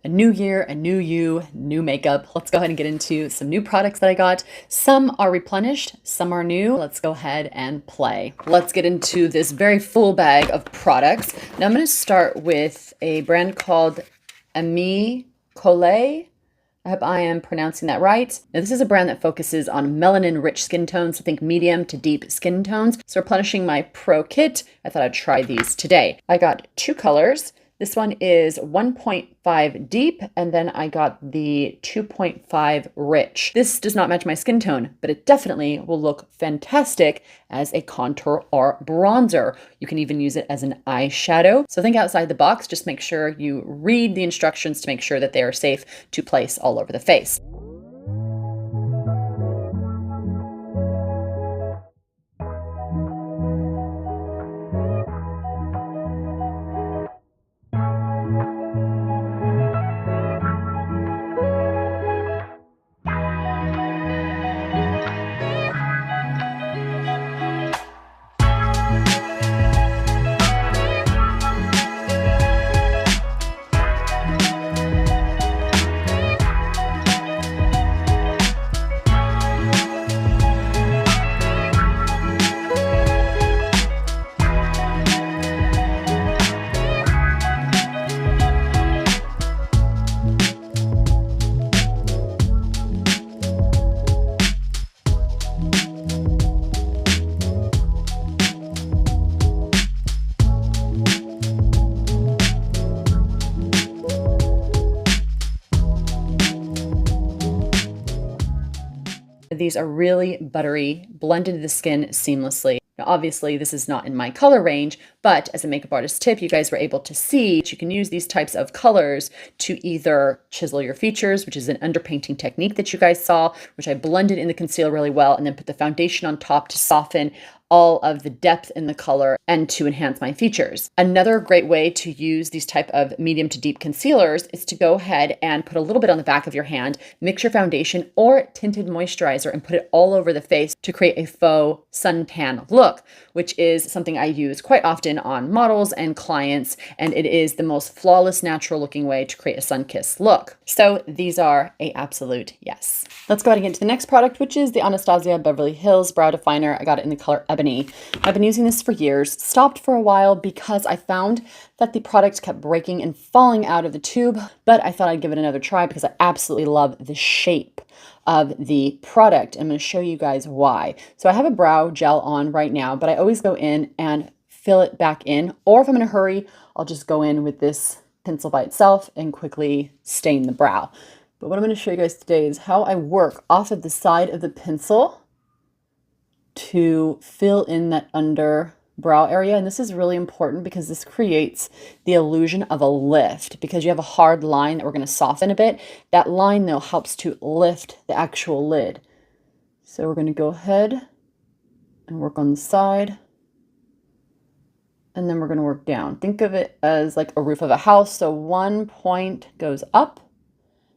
A new year, a new you, new makeup. Let's go ahead and get into some new products that I got. Some are replenished, some are new. Let's go ahead and play. Let's get into this very full bag of products. Now I'm going to start with a brand called Ami Collet. I hope I am pronouncing that right. Now, this is a brand that focuses on melanin-rich skin tones, so think medium to deep skin tones. So replenishing my Pro Kit, I thought I'd try these today. I got two colors. This one is 1.5 deep, and then I got the 2.5 rich. This does not match my skin tone, but it definitely will look fantastic as a contour or bronzer. You can even use it as an eyeshadow. So think outside the box. Just make sure you read the instructions to make sure that they are safe to place all over the face. These are really buttery, blend into the skin seamlessly. Now, obviously, this is not in my color range, but as a makeup artist tip, you guys were able to see that you can use these types of colors to either chisel your features, which is an underpainting technique that you guys saw, which I blended in the concealer really well, and then put the foundation on top to soften all of the depth in the color and to enhance my features. Another great way to use these type of medium to deep concealers is to go ahead and put a little bit on the back of your hand, mix your foundation or tinted moisturizer and put it all over the face to create a faux suntan look, which is something I use quite often on models and clients, and it is the most flawless, natural looking way to create a sun-kissed look. So these are an absolute yes. Let's go ahead and get to the next product, which is the Anastasia Beverly Hills Brow Definer. I got it in the color Ebony. I've been using this for years, stopped for a while because I found that the product kept breaking and falling out of the tube, but I thought I'd give it another try because I absolutely love the shape of the product. I'm going to show you guys why. So I have a brow gel on right now, but I always go in and fill it back in, or if I'm in a hurry, I'll just go in with this pencil by itself and quickly stain the brow. But what I'm going to show you guys today is how I work off of the side of the pencil to fill in that under brow area. And this is really important because this creates the illusion of a lift, because you have a hard line that we're going to soften a bit. That line though helps to lift the actual lid. So we're going to go ahead and work on the side, and then we're going to work down. Think of it as like a roof of a house. So one point goes up,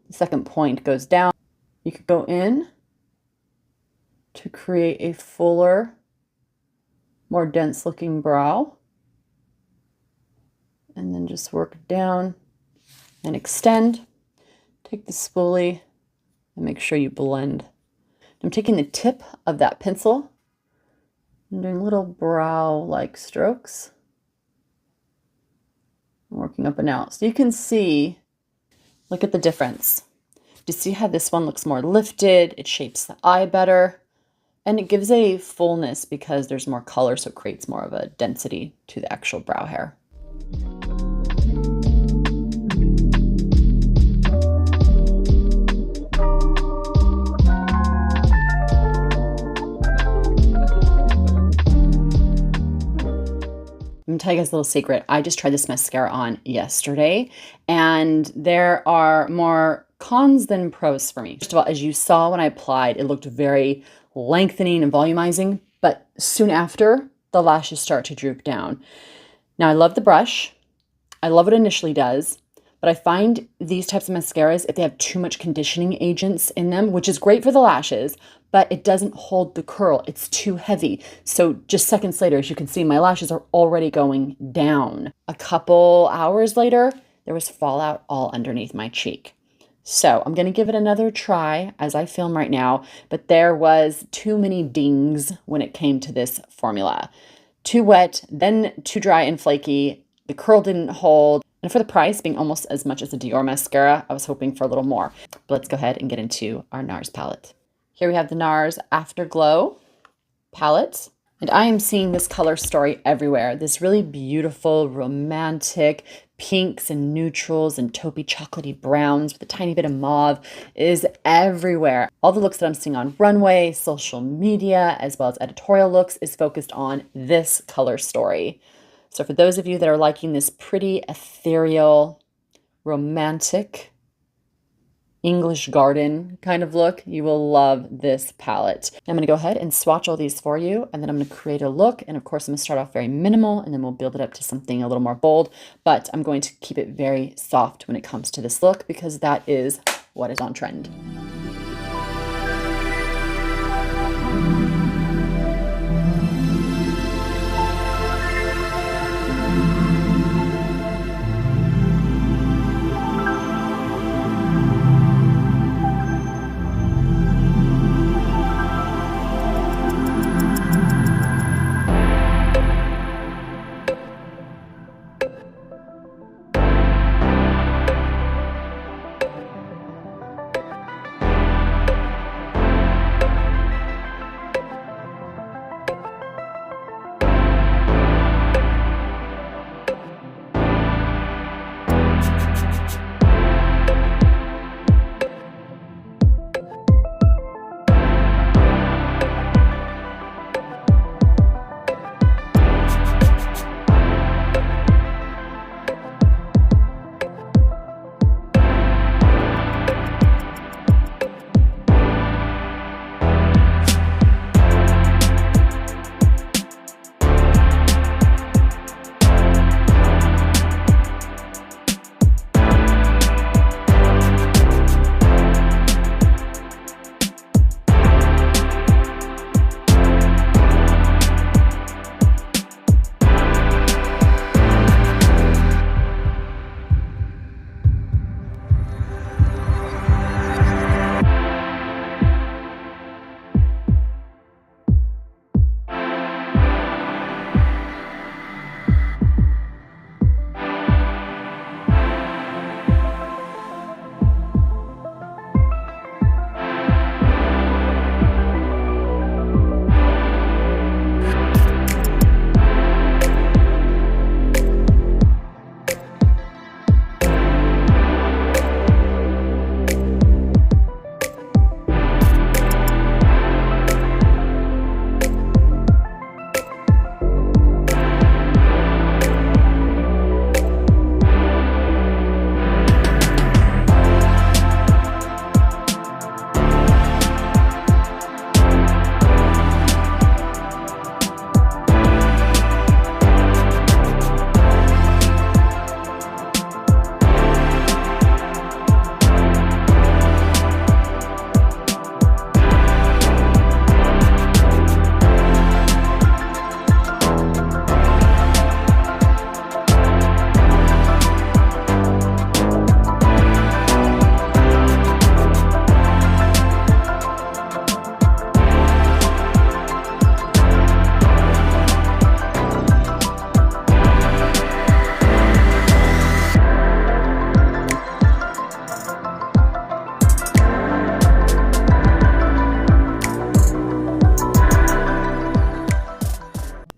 the second point goes down. You could go in to create a fuller, more dense looking brow, and then just work down and extend. Take the spoolie and make sure you blend. I'm taking the tip of that pencil and doing little brow-like strokes, working up and out. So you can see, look at the difference. Do you see how this one looks more lifted? It shapes the eye better. And it gives a fullness because there's more color, so it creates more of a density to the actual brow hair. I'm going to tell you guys a little secret. I just tried this mascara on yesterday, and there are more cons than pros for me. First of all, as you saw when I applied, it looked very lengthening and volumizing, but soon after, the lashes start to droop down. Now, I love the brush. I love what it initially does, but I find these types of mascaras, if they have too much conditioning agents in them, which is great for the lashes, but it doesn't hold the curl. It's too heavy. So just seconds later, as you can see, my lashes are already going down. A couple hours later, there was fallout all underneath my cheek. So I'm going to give it another try as I film right now, but there was too many dings when it came to this formula. Too wet, then too dry and flaky. The curl didn't hold. And for the price being almost as much as a Dior mascara, I was hoping for a little more. But let's go ahead and get into our Nars palette. Here we have the Nars Afterglow palette. And I am seeing this color story everywhere. This really beautiful, romantic pinks and neutrals and taupey chocolatey browns with a tiny bit of mauve is everywhere. All the looks that I'm seeing on runway, social media, as well as editorial looks is focused on this color story. So for those of you that are liking this pretty ethereal, romantic, English garden kind of look, you will love this palette. I'm going to go ahead and swatch all these for you, and then I'm going to create a look. And of course, I'm going to start off very minimal, and then we'll build it up to something a little more bold. But I'm going to keep it very soft when it comes to this look, because that is what is on trend.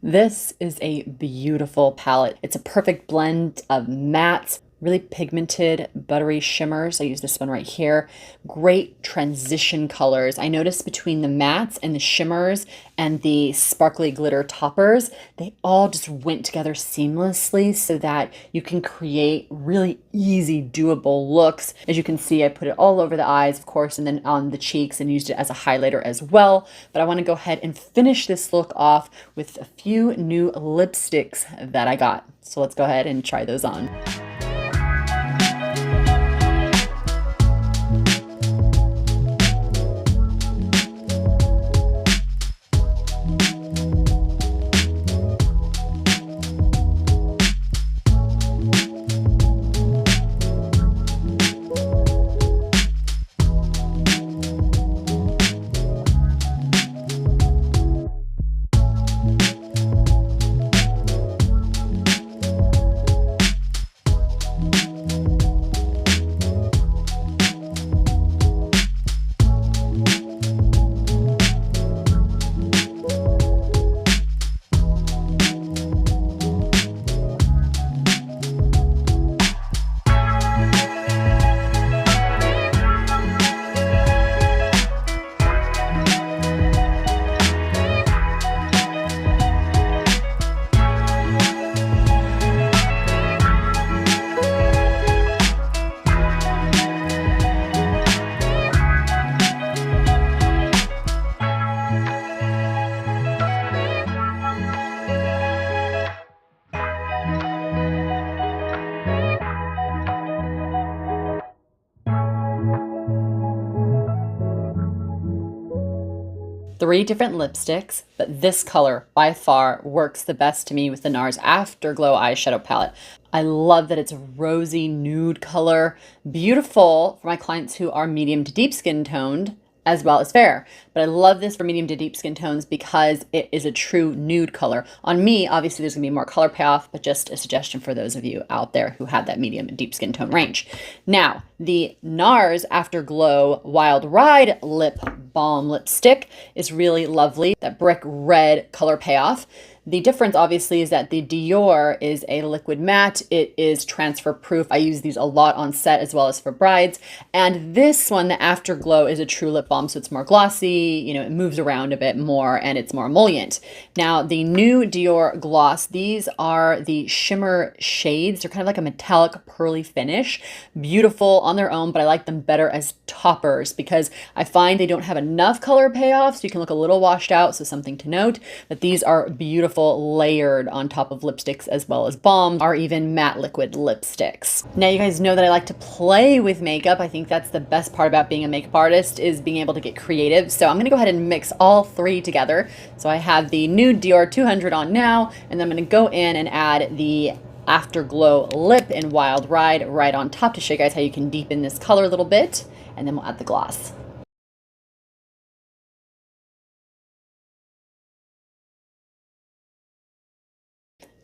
This is a beautiful palette. It's a perfect blend of mattes, really pigmented, buttery shimmers. I use this one right here. Great transition colors. I noticed between the mattes and the shimmers and the sparkly glitter toppers, they all just went together seamlessly so that you can create really easy, doable looks. As you can see, I put it all over the eyes, of course, and then on the cheeks and used it as a highlighter as well. But I want to go ahead and finish this look off with a few new lipsticks that I got. So let's go ahead and try those on. 3 different lipsticks, but this color by far works the best to me with the Nars Afterglow eyeshadow palette. I love that it's a rosy nude color, beautiful for my clients who are medium to deep skin toned, as well as fair. But I love this for medium to deep skin tones because it is a true nude color. On me, obviously there's gonna be more color payoff, but just a suggestion for those of you out there who have that medium and deep skin tone range. Now, the NARS Afterglow Wild Ride Lip Balm Lipstick is really lovely. That brick red color payoff. The difference obviously is that the Dior is a liquid matte. It is transfer proof. I use these a lot on set as well as for brides. And this one, the Afterglow, is a true lip balm. So it's more glossy, you know, it moves around a bit more and it's more emollient. Now the new Dior gloss, these are the shimmer shades. They're kind of like a metallic pearly finish. Beautiful on their own, but I like them better as toppers because I find they don't have enough color payoff. So you can look a little washed out. So something to note, but these are beautiful layered on top of lipsticks as well as balm or even matte liquid lipsticks. Now you guys know that I like to play with makeup. I think that's the best part about being a makeup artist is being able to get creative. So I'm gonna go ahead and mix all 3 together. So I have the new Dior 200 on now, and then I'm gonna go in and add the Afterglow Lip in Wild Ride right on top to show you guys how you can deepen this color a little bit, and then we'll add the gloss.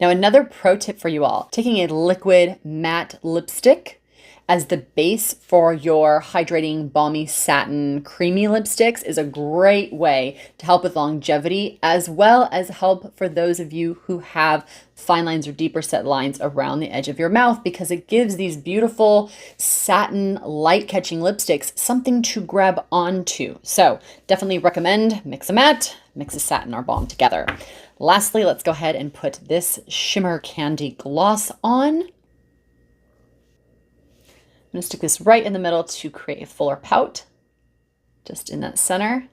Now another pro tip for you all, taking a liquid matte lipstick as the base for your hydrating balmy satin creamy lipsticks is a great way to help with longevity as well as help for those of you who have fine lines or deeper set lines around the edge of your mouth because it gives these beautiful satin light catching lipsticks something to grab onto. So definitely recommend mix a matte, mix a satin or balm together. Lastly, let's go ahead and put this Shimmer Candy Gloss on. I'm going to stick this right in the middle to create a fuller pout, just in that center.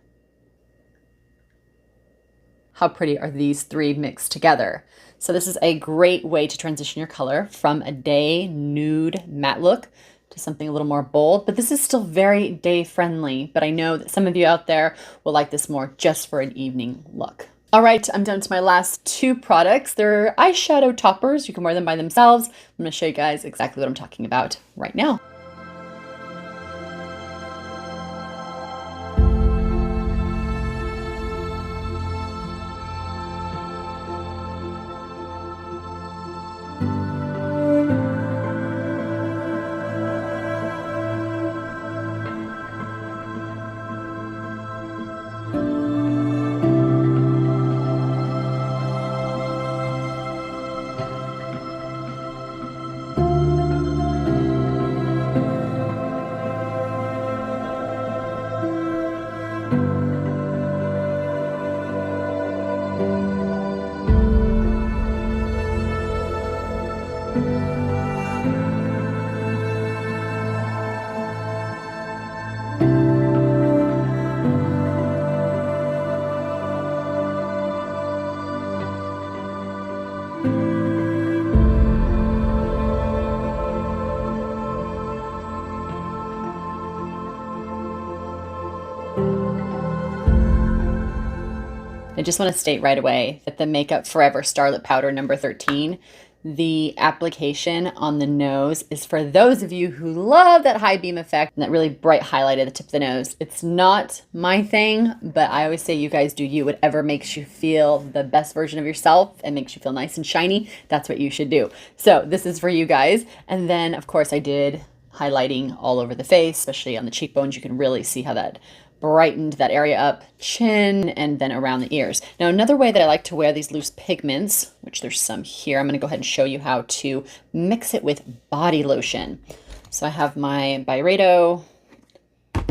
How pretty are these 3 mixed together? So this is a great way to transition your color from a day nude matte look to something a little more bold, but this is still very day friendly. But I know that some of you out there will like this more just for an evening look. All right, I'm down to my last 2 products. They're eyeshadow toppers. You can wear them by themselves. I'm gonna show you guys exactly what I'm talking about right now. I just want to state right away that the Makeup Forever Starlit Powder number 13, the application on the nose is for those of you who love that high beam effect and that really bright highlight at the tip of the nose. It's not my thing, but I always say you guys do you. Whatever makes you feel the best version of yourself and makes you feel nice and shiny, that's what you should do. So this is for you guys. And then of course I did highlighting all over the face, especially on the cheekbones. You can really see how that brightened that area up, chin, and then around the ears. Now, another way that I like to wear these loose pigments, which there's some here, I'm gonna go ahead and show you how to mix it with body lotion. So I have my Byredo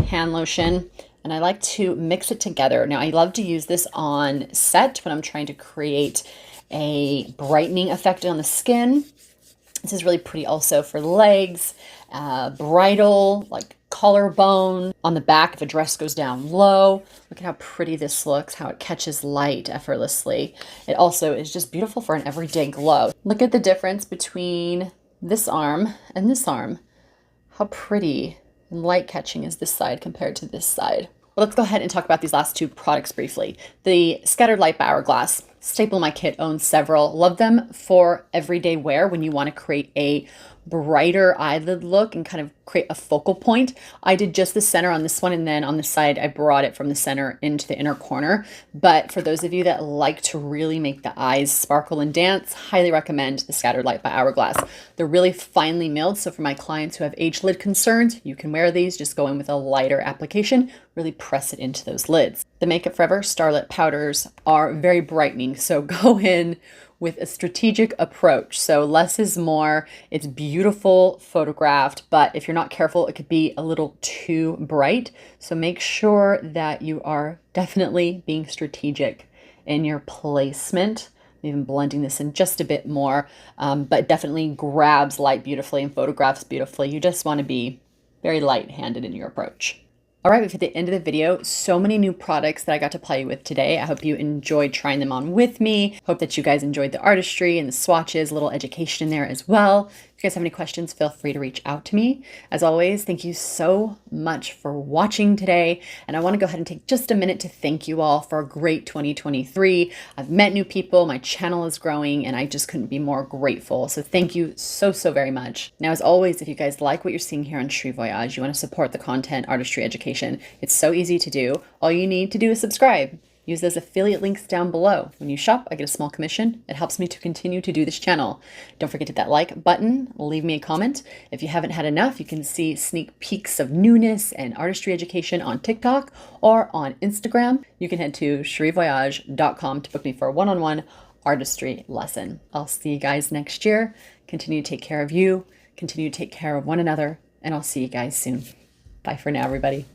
hand lotion, and I like to mix it together. Now, I love to use this on set when I'm trying to create a brightening effect on the skin. This is really pretty also for legs, bridle, like collarbone, on the back if a dress goes down low. Look at how pretty this looks, how it catches light effortlessly. It also is just beautiful for an everyday glow. Look at the difference between this arm and this arm. How pretty and light catching is this side compared to this side. Well, let's go ahead and talk about these last two products briefly. The Scattered Light by Hourglass, staple in my kit, owns several. Love them for everyday wear when you want to create a brighter eyelid look and kind of create a focal point. I did just the center on this one, and then on the side I brought it from the center into the inner corner. But for those of you that like to really make the eyes sparkle and dance, highly recommend the Scattered Light by Hourglass. They're really finely milled, so for my clients who have age lid concerns, you can wear these. Just go in with a lighter application, really press it into those lids. The Makeup Forever Starlit powders are very brightening, so go in with a strategic approach. So less is more. It's beautiful photographed, but if you're not careful, it could be a little too bright. So make sure that you are definitely being strategic in your placement. I'm even blending this in just a bit more, but definitely grabs light beautifully and photographs beautifully. You just want to be very light-handed in your approach. All right, we've hit the end of the video. So many new products that I got to play with today. I hope you enjoyed trying them on with me. Hope that you guys enjoyed the artistry and the swatches, a little education in there as well. If you guys have any questions, feel free to reach out to me. As always, thank you so much for watching today. And I want to go ahead and take just a minute to thank you all for a great 2023. I've met new people, my channel is growing, and I just couldn't be more grateful. So thank you so very much. Now, as always, if you guys like what you're seeing here on Cheri Voyage, you want to support the content, artistry, education, it's so easy to do. All you need to do is subscribe. Use those affiliate links down below. When you shop, I get a small commission. It helps me to continue to do this channel. Don't forget to hit that like button. Leave me a comment. If you haven't had enough, you can see sneak peeks of newness and artistry education on TikTok or on Instagram. You can head to cherivoyage.com to book me for a one-on-one artistry lesson. I'll see you guys next year. Continue to take care of you. Continue to take care of one another. And I'll see you guys soon. Bye for now, everybody.